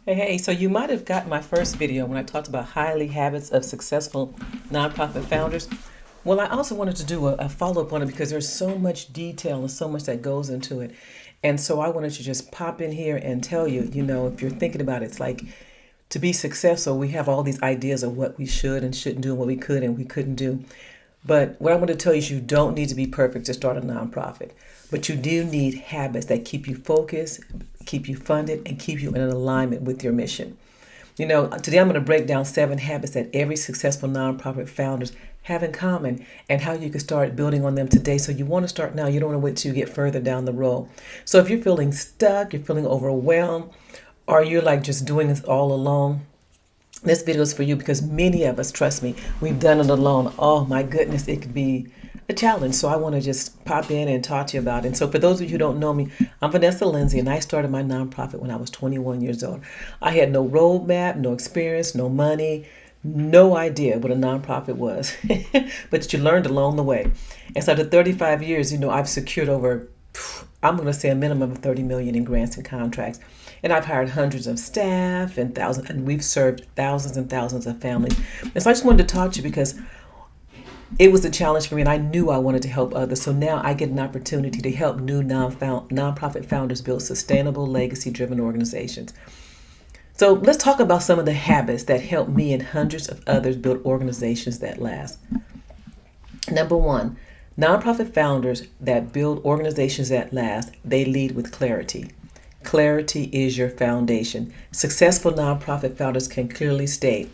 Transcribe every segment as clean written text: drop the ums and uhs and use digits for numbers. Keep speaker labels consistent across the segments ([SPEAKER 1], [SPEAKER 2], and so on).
[SPEAKER 1] Hey, so you might have gotten my first video when I talked about highly habits of successful nonprofit founders. Well, I also wanted to do a follow up on it because there's so much detail and so much that goes into it. And so I wanted to just pop in here and tell you, if you're thinking about it, it's like to be successful, we have all these ideas of what we should and shouldn't do and what we could and we couldn't do. But what I want to tell you is you don't need to be perfect to start a nonprofit, but you do need habits that keep you focused, keep you funded, and keep you in alignment with your mission. Today I'm going to break down 7 habits that every successful nonprofit founders have in common and how you can start building on them today. So you want to start now. You don't want to wait till you get further down the road. So if you're feeling stuck, you're feeling overwhelmed, or you're like just doing this all alone, this video is for you because many of us, trust me, we've done it alone. Oh my goodness, it could be a challenge. So I want to just pop in and talk to you about it. And so for those of you who don't know me, I'm Vanessa Lindsey, and I started my nonprofit when I was 21 years old. I had no roadmap, no experience, no money, no idea what a nonprofit was, but you learned along the way. And so after 35 years, I've secured over, I'm going to say a minimum of 30 million in grants and contracts. And I've hired hundreds of staff and thousands, and we've served thousands and thousands of families. And so I just wanted to talk to you because it was a challenge for me, and I knew I wanted to help others. So now I get an opportunity to help new nonprofit founders build sustainable, legacy-driven organizations. So let's talk about some of the habits that help me and hundreds of others build organizations that last. Number one, nonprofit founders that build organizations that last, they lead with clarity. Clarity is your foundation. Successful nonprofit founders can clearly state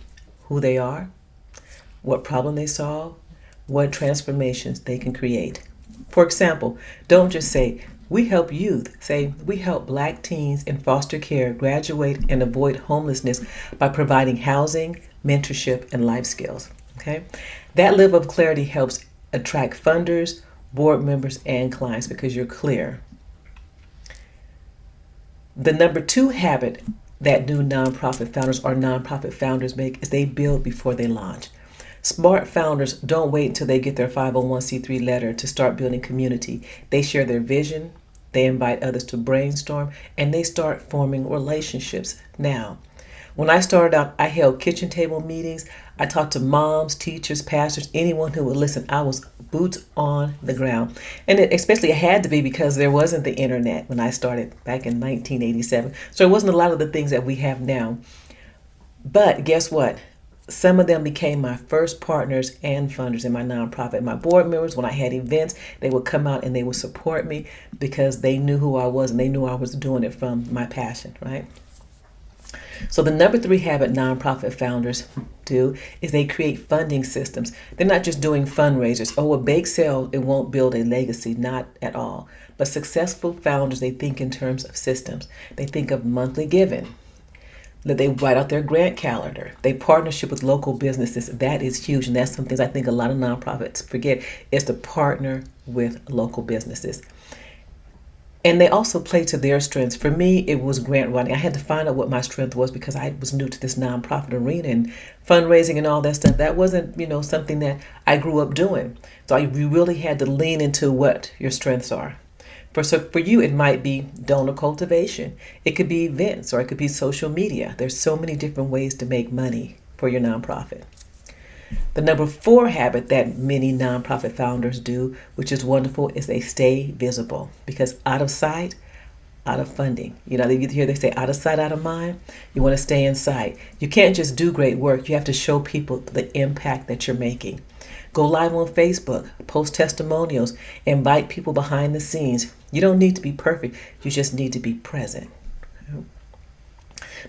[SPEAKER 1] who they are, what problem they solve, what transformations they can create. For example, don't just say, we help youth. Say, we help Black teens in foster care graduate and avoid homelessness by providing housing, mentorship, and life skills. Okay? That level of clarity helps attract funders, board members, and clients because you're clear. The number 2 habit that new nonprofit founders or nonprofit founders make is they build before they launch. Smart founders don't wait until they get their 501c3 letter to start building community. They share their vision, they invite others to brainstorm, and they start forming relationships now. When I started out, I held kitchen table meetings. I talked to moms, teachers, pastors, anyone who would listen. I was boots on the ground. And it especially had to be because there wasn't the internet when I started back in 1987. So it wasn't a lot of the things that we have now. But guess what? Some of them became my first partners and funders in my nonprofit. My board members, when I had events, they would come out and they would support me because they knew who I was and they knew I was doing it from my passion, right? So the number 3 habit nonprofit founders do is they create funding systems. They're not just doing fundraisers. Oh, a bake sale, it won't build a legacy, not at all. But successful founders, they think in terms of systems. They think of monthly giving. They write out their grant calendar. They partnership with local businesses. That is huge. And that's some things I think a lot of nonprofits forget is to partner with local businesses. And they also play to their strengths. For me, it was grant writing. I had to find out what my strength was because I was new to this nonprofit arena and fundraising and all that stuff. That wasn't, something that I grew up doing. So you really had to lean into what your strengths are. So for you, it might be donor cultivation. It could be events or it could be social media. There's so many different ways to make money for your nonprofit. The number 4 habit that many nonprofit founders do, which is wonderful, is they stay visible because out of sight, out of funding. They say out of sight, out of mind. You want to stay in sight. You can't just do great work. You have to show people the impact that you're making. Go live on Facebook, post testimonials, invite people behind the scenes. You don't need to be perfect. You just need to be present.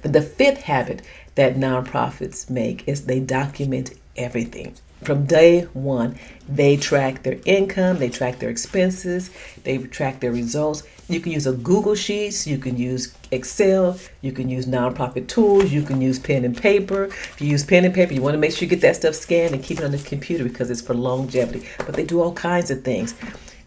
[SPEAKER 1] But the 5th habit that nonprofits make is they document everything. From day one, they track their income, they track their expenses, they track their results. You can use a Google Sheets, you can use Excel, you can use nonprofit tools, you can use pen and paper. If you use pen and paper, you want to make sure you get that stuff scanned and keep it on the computer because it's for longevity. But they do all kinds of things.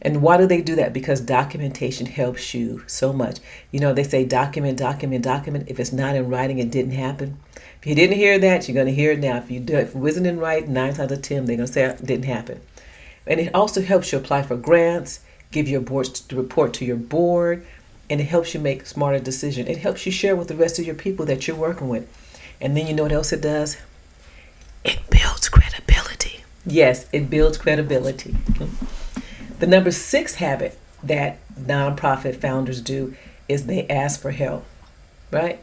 [SPEAKER 1] And why do they do that? Because documentation helps you so much. They say document, document, document. If it's not in writing, it didn't happen. If you didn't hear that, you're going to hear it now. If it wasn't in writing, 9 times out of 10, they're going to say it didn't happen. And it also helps you apply for grants, give your boards to report to your board, and it helps you make smarter decisions. It helps you share with the rest of your people that you're working with. And then you know what else it does? It builds credibility. Yes, it builds credibility. The number 6 habit that nonprofit founders do is they ask for help, right?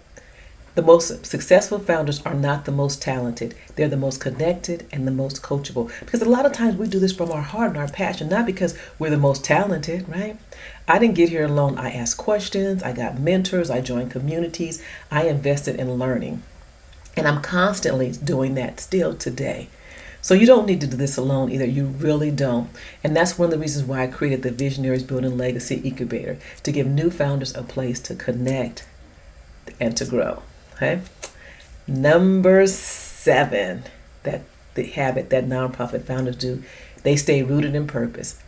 [SPEAKER 1] The most successful founders are not the most talented. They're the most connected and the most coachable. Because a lot of times we do this from our heart and our passion, not because we're the most talented, right? I didn't get here alone. I asked questions. I got mentors. I joined communities. I invested in learning. And I'm constantly doing that still today. So you don't need to do this alone either. You really don't. And that's one of the reasons why I created the Visionaries Building Legacy Incubator, to give new founders a place to connect and to grow. Okay. Number 7, that the habit that nonprofit founders do, they stay rooted in purpose.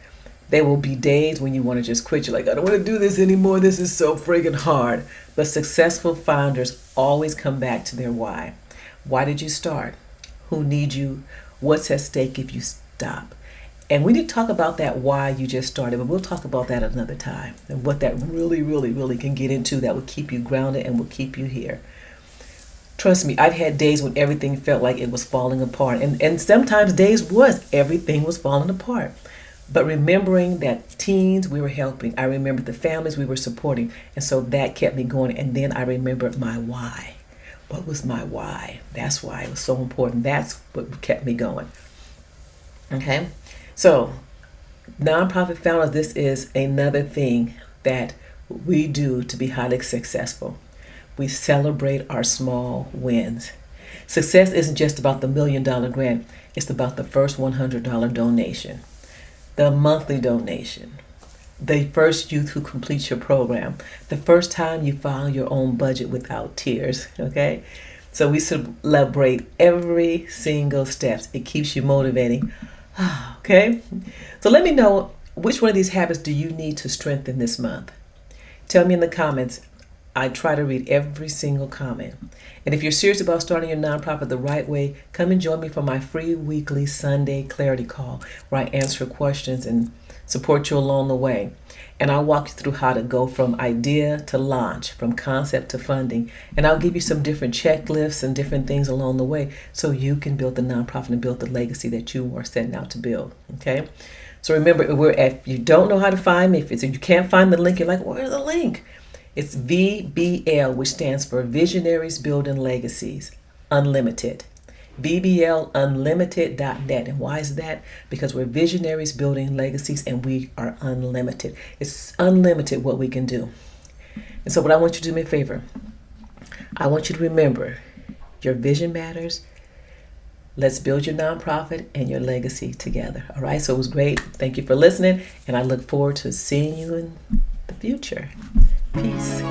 [SPEAKER 1] There will be days when you want to just quit. You're like, I don't want to do this anymore. This is so friggin' hard. But successful founders always come back to their why. Why did you start? Who needs you? What's at stake if you stop? And we need to talk about that why you just started, but we'll talk about that another time and what that really, really, really can get into that will keep you grounded and will keep you here. Trust me, I've had days when everything felt like it was falling apart. And sometimes days everything was falling apart. But remembering that teens we were helping, I remembered the families we were supporting. And so that kept me going. And then I remembered my why. What was my why? That's why it was so important. That's what kept me going. Okay? So, nonprofit founders, this is another thing that we do to be highly successful. We celebrate our small wins. Success isn't just about the $1 million grant. It's about the first $100 donation, the monthly donation, the first youth who completes your program, the first time you file your own budget without tears, okay? So we celebrate every single step. It keeps you motivating, okay? So let me know, which one of these habits do you need to strengthen this month? Tell me in the comments. I try to read every single comment. And if you're serious about starting your nonprofit the right way, come and join me for my free weekly Sunday clarity call, where I answer questions and support you along the way. And I'll walk you through how to go from idea to launch, from concept to funding. And I'll give you some different checklists and different things along the way so you can build the nonprofit and build the legacy that you are setting out to build. Okay? So remember, if you don't know how to find me, if you can't find the link, you're like, where's the link? It's VBL, which stands for Visionaries Building Legacies Unlimited. VBLunlimited.net. And why is that? Because we're visionaries building legacies and we are unlimited. It's unlimited what we can do. And so what I want you to do me a favor. I want you to remember your vision matters. Let's build your nonprofit and your legacy together. All right. So it was great. Thank you for listening. And I look forward to seeing you in the future. Peace.